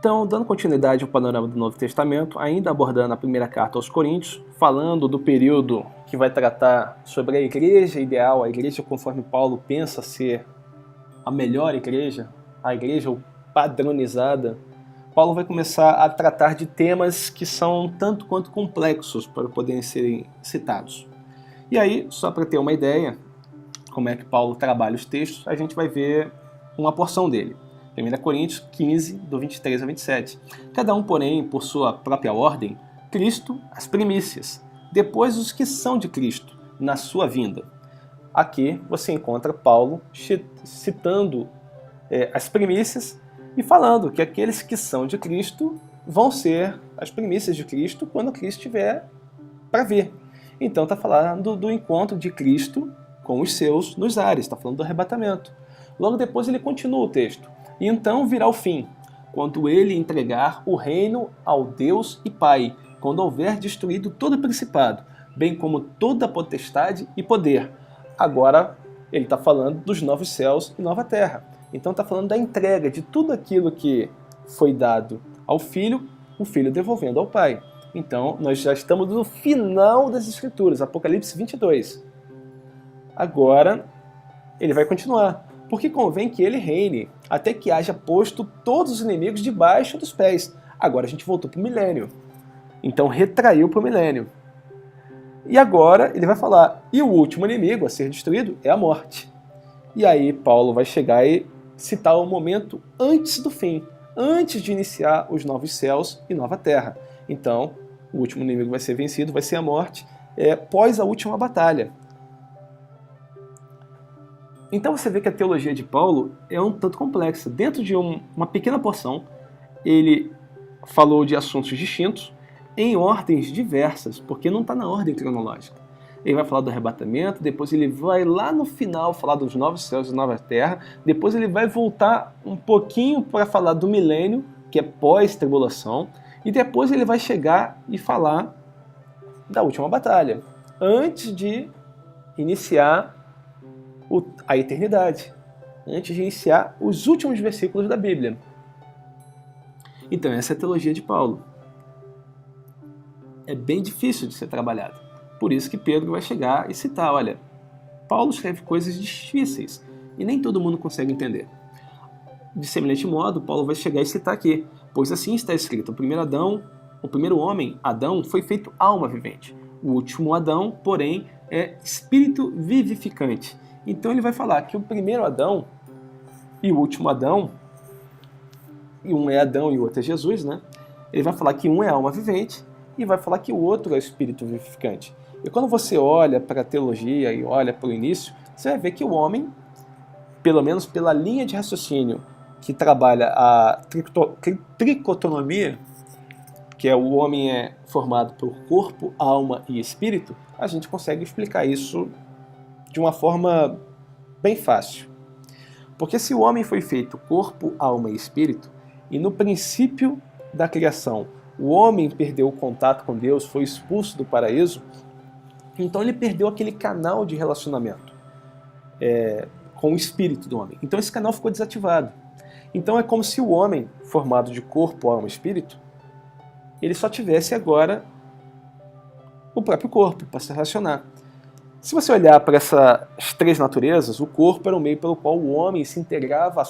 Então, dando continuidade ao panorama do Novo Testamento, ainda abordando a primeira carta aos Coríntios, falando do período que vai tratar sobre a igreja ideal, a igreja conforme Paulo pensa ser a melhor igreja, a igreja padronizada, Paulo vai começar a tratar de temas que são tanto quanto complexos para poderem serem citados. E aí, só para ter uma ideia, como é que Paulo trabalha os textos, a gente vai ver uma porção dele. 1 Coríntios 15, do 23 a 27. Cada um, porém, por sua própria ordem, Cristo, as primícias, depois os que são de Cristo, na sua vinda. Aqui você encontra Paulo citando as primícias e falando que aqueles que são de Cristo vão ser as primícias de Cristo quando Cristo estiver para vir. Então está falando do encontro de Cristo com os seus nos ares, está falando do arrebatamento. Logo depois ele continua o texto. E então virá o fim, quando ele entregar o reino ao Deus e Pai, quando houver destruído todo o principado, bem como toda potestade e poder. Agora ele está falando dos novos céus e nova terra. Então está falando da entrega de tudo aquilo que foi dado ao Filho, o Filho devolvendo ao Pai. Então nós já estamos no final das Escrituras, Apocalipse 22. Agora ele vai continuar, porque convém que ele reine, até que haja posto todos os inimigos debaixo dos pés. Agora a gente voltou para o milênio. Então retraiu para o milênio. E agora ele vai falar, e o último inimigo a ser destruído é a morte. E aí Paulo vai chegar e citar o momento antes do fim, antes de iniciar os novos céus e nova terra. Então, o último inimigo vai ser vencido, vai ser a morte, pós a última batalha. Então você vê que a teologia de Paulo é um tanto complexa. Dentro de uma pequena porção, ele falou de assuntos distintos, em ordens diversas, porque não está na ordem cronológica. Ele vai falar do arrebatamento, depois ele vai lá no final falar dos novos céus e nova terra, depois ele vai voltar um pouquinho para falar do milênio, que é pós-tribulação, e depois ele vai chegar e falar da última batalha, antes de iniciar a eternidade, antes de iniciar os últimos versículos da Bíblia. Então essa é a teologia de Paulo. É bem difícil de ser trabalhada. Por isso que Pedro vai chegar e citar, olha, Paulo escreve coisas difíceis e nem todo mundo consegue entender. De semelhante modo, Paulo vai chegar e citar aqui, pois assim está escrito, o primeiro homem, Adão, foi feito alma vivente. O último Adão, porém, é espírito vivificante. Então ele vai falar que o primeiro Adão e o último Adão, e um é Adão e o outro é Jesus, né? Ele vai falar que um é alma vivente e vai falar que o outro é espírito vivificante. E quando você olha para a teologia e olha para o início, você vai ver que o homem, pelo menos pela linha de raciocínio que trabalha a tricotomia, que é o homem é formado por corpo, alma e espírito, a gente consegue explicar isso de uma forma bem fácil. Porque se o homem foi feito corpo, alma e espírito, e no princípio da criação o homem perdeu o contato com Deus, foi expulso do paraíso, então ele perdeu aquele canal de relacionamento com o espírito do homem. Então esse canal ficou desativado. Então é como se o homem, formado de corpo, alma e espírito, ele só tivesse agora o próprio corpo para se relacionar. Se você olhar para essas três naturezas, o corpo era o meio pelo qual o homem se integrava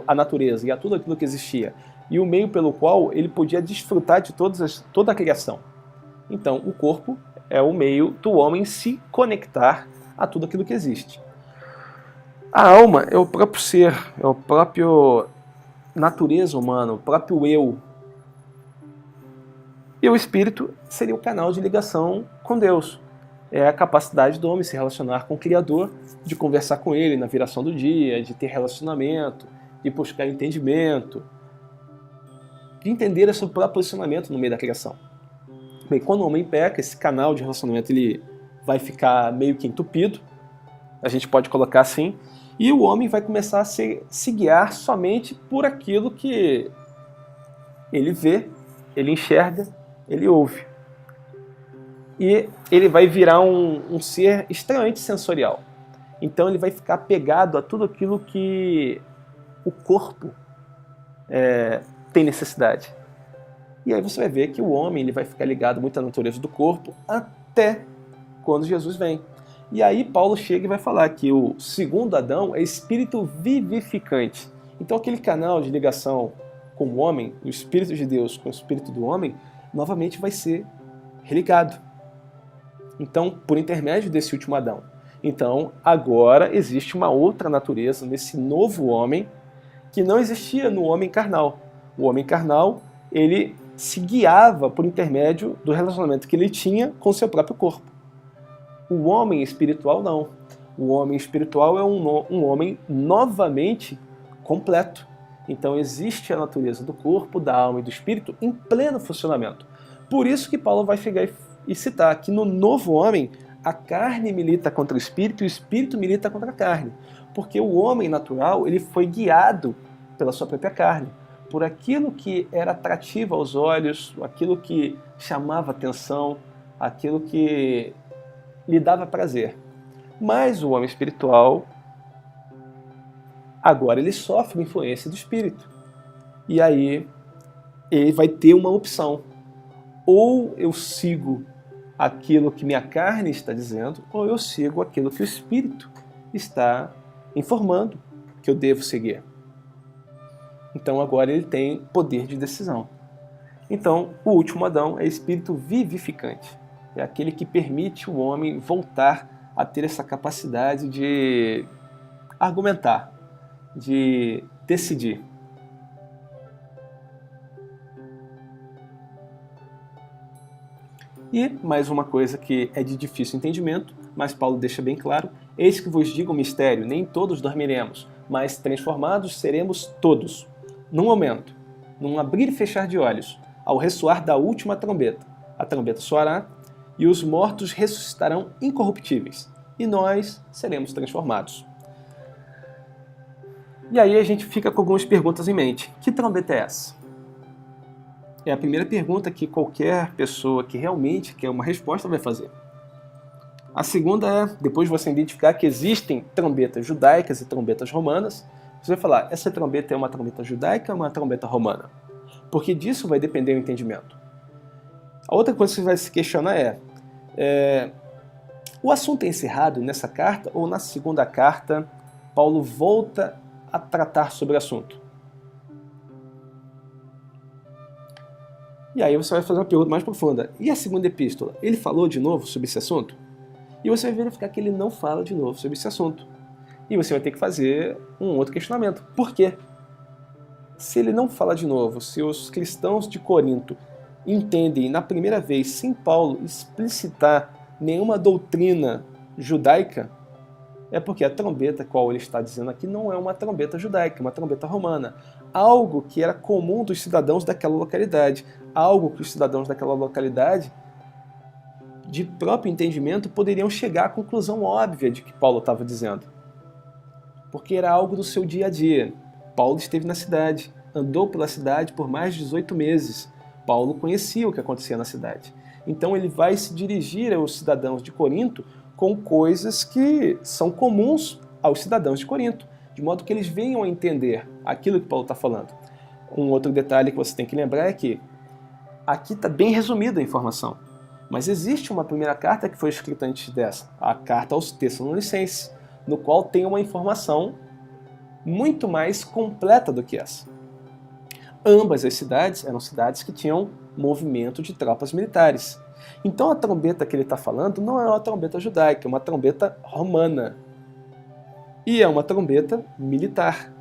à natureza e a tudo aquilo que existia, e o meio pelo qual ele podia desfrutar de toda a criação. Então, o corpo é o meio do homem se conectar a tudo aquilo que existe. A alma é o próprio ser, é o próprio natureza humana, o próprio eu. E o espírito seria o canal de ligação com Deus. É a capacidade do homem se relacionar com o Criador, de conversar com Ele na viração do dia, de ter relacionamento, de buscar entendimento, de entender o seu próprio posicionamento no meio da criação. Bem, quando o homem peca, esse canal de relacionamento ele vai ficar meio que entupido, a gente pode colocar assim, e o homem vai começar a se guiar somente por aquilo que ele vê, ele enxerga, ele ouve. E ele vai virar um ser extremamente sensorial. Então ele vai ficar apegado a tudo aquilo que o corpo tem necessidade. E aí você vai ver que o homem ele vai ficar ligado muito à natureza do corpo até quando Jesus vem. E aí Paulo chega e vai falar que o segundo Adão é espírito vivificante. Então aquele canal de ligação com o homem, o espírito de Deus com o espírito do homem, novamente vai ser religado. Então, por intermédio desse último Adão. Então, agora existe uma outra natureza nesse novo homem que não existia no homem carnal. O homem carnal, ele se guiava por intermédio do relacionamento que ele tinha com o seu próprio corpo. O homem espiritual não. O homem espiritual é um homem novamente completo. Então existe a natureza do corpo, da alma e do espírito em pleno funcionamento. Por isso que Paulo vai chegar e citar que no novo homem a carne milita contra o espírito e o espírito milita contra a carne. Porque o homem natural ele foi guiado pela sua própria carne, por aquilo que era atrativo aos olhos, aquilo que chamava atenção, aquilo que lhe dava prazer. Mas o homem espiritual, agora ele sofre a influência do espírito. E aí ele vai ter uma opção. Ou eu sigo aquilo que minha carne está dizendo, ou eu sigo aquilo que o espírito está informando que eu devo seguir. Então agora ele tem poder de decisão. Então o último Adão é espírito vivificante. É aquele que permite o homem voltar a ter essa capacidade de argumentar, de decidir. E mais uma coisa que é de difícil entendimento, mas Paulo deixa bem claro: eis que vos digo o mistério, nem todos dormiremos, mas transformados seremos todos, num momento, num abrir e fechar de olhos, ao ressoar da última trombeta. A trombeta soará, e os mortos ressuscitarão incorruptíveis, e nós seremos transformados. E aí a gente fica com algumas perguntas em mente. Que trombeta é essa? É a primeira pergunta que qualquer pessoa que realmente quer uma resposta vai fazer. A segunda é, depois de você identificar que existem trombetas judaicas e trombetas romanas, você vai falar, essa trombeta é uma trombeta judaica ou uma trombeta romana? Porque disso vai depender o entendimento. A outra coisa que você vai se questionar é o assunto é encerrado nessa carta ou na segunda carta Paulo volta a tratar sobre o assunto? E aí você vai fazer uma pergunta mais profunda. E a segunda epístola? Ele falou de novo sobre esse assunto? E você vai verificar que ele não fala de novo sobre esse assunto. E você vai ter que fazer um outro questionamento. Por quê? Se ele não fala de novo, se os cristãos de Corinto entendem na primeira vez, sem Paulo explicitar nenhuma doutrina judaica, é porque a trombeta, qual ele está dizendo aqui, não é uma trombeta judaica, é uma trombeta romana. Algo que era comum dos cidadãos daquela localidade. Algo que os cidadãos daquela localidade, de próprio entendimento, poderiam chegar à conclusão óbvia de que Paulo estava dizendo. Porque era algo do seu dia a dia. Paulo esteve na cidade, andou pela cidade por mais de 18 meses. Paulo conhecia o que acontecia na cidade. Então ele vai se dirigir aos cidadãos de Corinto com coisas que são comuns aos cidadãos de Corinto, de modo que eles venham a entender aquilo que Paulo está falando. Um outro detalhe que você tem que lembrar é que aqui está bem resumida a informação, mas existe uma primeira carta que foi escrita antes dessa, a carta aos Tessalonicenses, no qual tem uma informação muito mais completa do que essa. Ambas as cidades eram cidades que tinham movimento de tropas militares. Então a trombeta que ele está falando não é uma trombeta judaica, é uma trombeta romana. E é uma trombeta militar.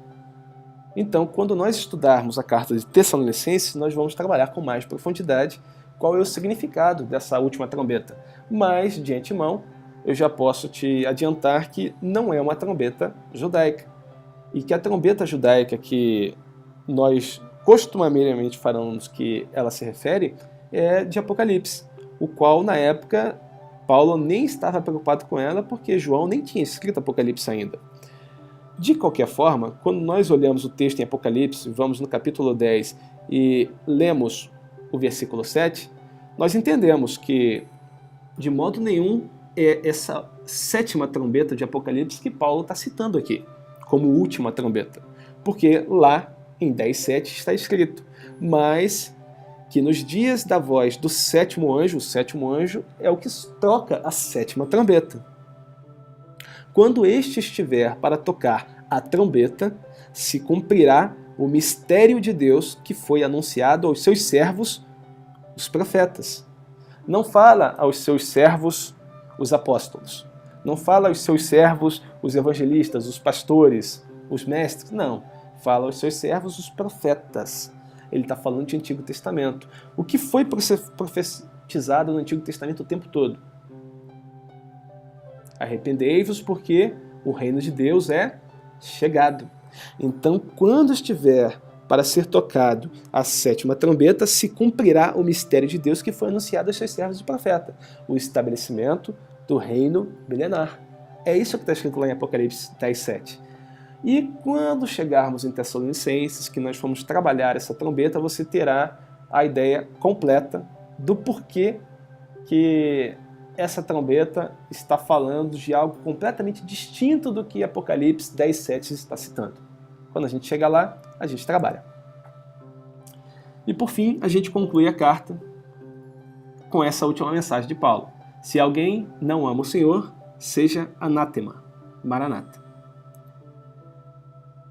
Então, quando nós estudarmos a carta de Tessalonicenses, nós vamos trabalhar com mais profundidade qual é o significado dessa última trombeta. Mas, de antemão, eu já posso te adiantar que não é uma trombeta judaica. E que a trombeta judaica que nós costumeiramente falamos que ela se refere é de Apocalipse, o qual, na época, Paulo nem estava preocupado com ela porque João nem tinha escrito Apocalipse ainda. De qualquer forma, quando nós olhamos o texto em Apocalipse, vamos no capítulo 10 e lemos o versículo 7, nós entendemos que, de modo nenhum, é essa sétima trombeta de Apocalipse que Paulo está citando aqui, como última trombeta. Porque lá, em 10:7, está escrito: mas que nos dias da voz do sétimo anjo, o sétimo anjo é o que toca a sétima trombeta. Quando este estiver para tocar a trombeta, se cumprirá o mistério de Deus que foi anunciado aos seus servos, os profetas. Não fala aos seus servos, os apóstolos. Não fala aos seus servos, os evangelistas, os pastores, os mestres. Não. Fala aos seus servos, os profetas. Ele está falando de Antigo Testamento. O que foi profetizado no Antigo Testamento o tempo todo? Arrependei-vos porque o reino de Deus é chegado. Então, quando estiver para ser tocado a sétima trombeta, se cumprirá o mistério de Deus que foi anunciado aos seus servos e profetas, o estabelecimento do reino milenar. É isso que está escrito lá em Apocalipse 10:7. E quando chegarmos em Tessalonicenses, que nós vamos trabalhar essa trombeta, você terá a ideia completa do porquê que essa trombeta está falando de algo completamente distinto do que Apocalipse 10:7 está citando. Quando a gente chega lá, a gente trabalha. E por fim, a gente conclui a carta com essa última mensagem de Paulo. Se alguém não ama o Senhor, seja anátema, maranata.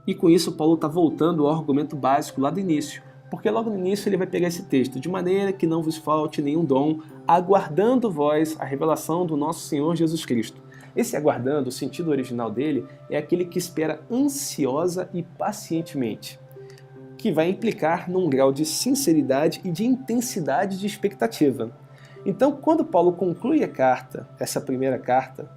E com isso, Paulo está voltando ao argumento básico lá do início, porque logo no início ele vai pegar esse texto, de maneira que não vos falte nenhum dom, aguardando vós a revelação do nosso Senhor Jesus Cristo. Esse aguardando, o sentido original dele, é aquele que espera ansiosa e pacientemente, que vai implicar num grau de sinceridade e de intensidade de expectativa. Então, quando Paulo conclui a carta, essa primeira carta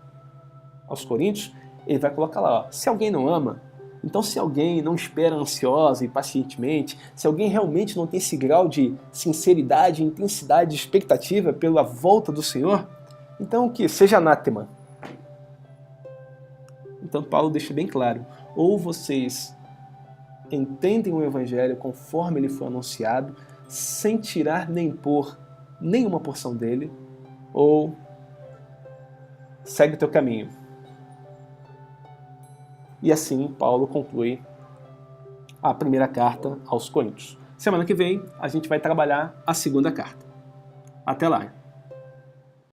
aos Coríntios, ele vai colocar lá, ó, se alguém não ama, então se alguém não espera ansiosa e pacientemente, se alguém realmente não tem esse grau de sinceridade, intensidade de expectativa pela volta do Senhor, então o que? Seja anátema. Então Paulo deixa bem claro, ou vocês entendem o Evangelho conforme ele foi anunciado, sem tirar nem pôr nenhuma porção dele, ou segue o teu caminho. E assim Paulo conclui a primeira carta aos Coríntios. Semana que vem a gente vai trabalhar a segunda carta. Até lá!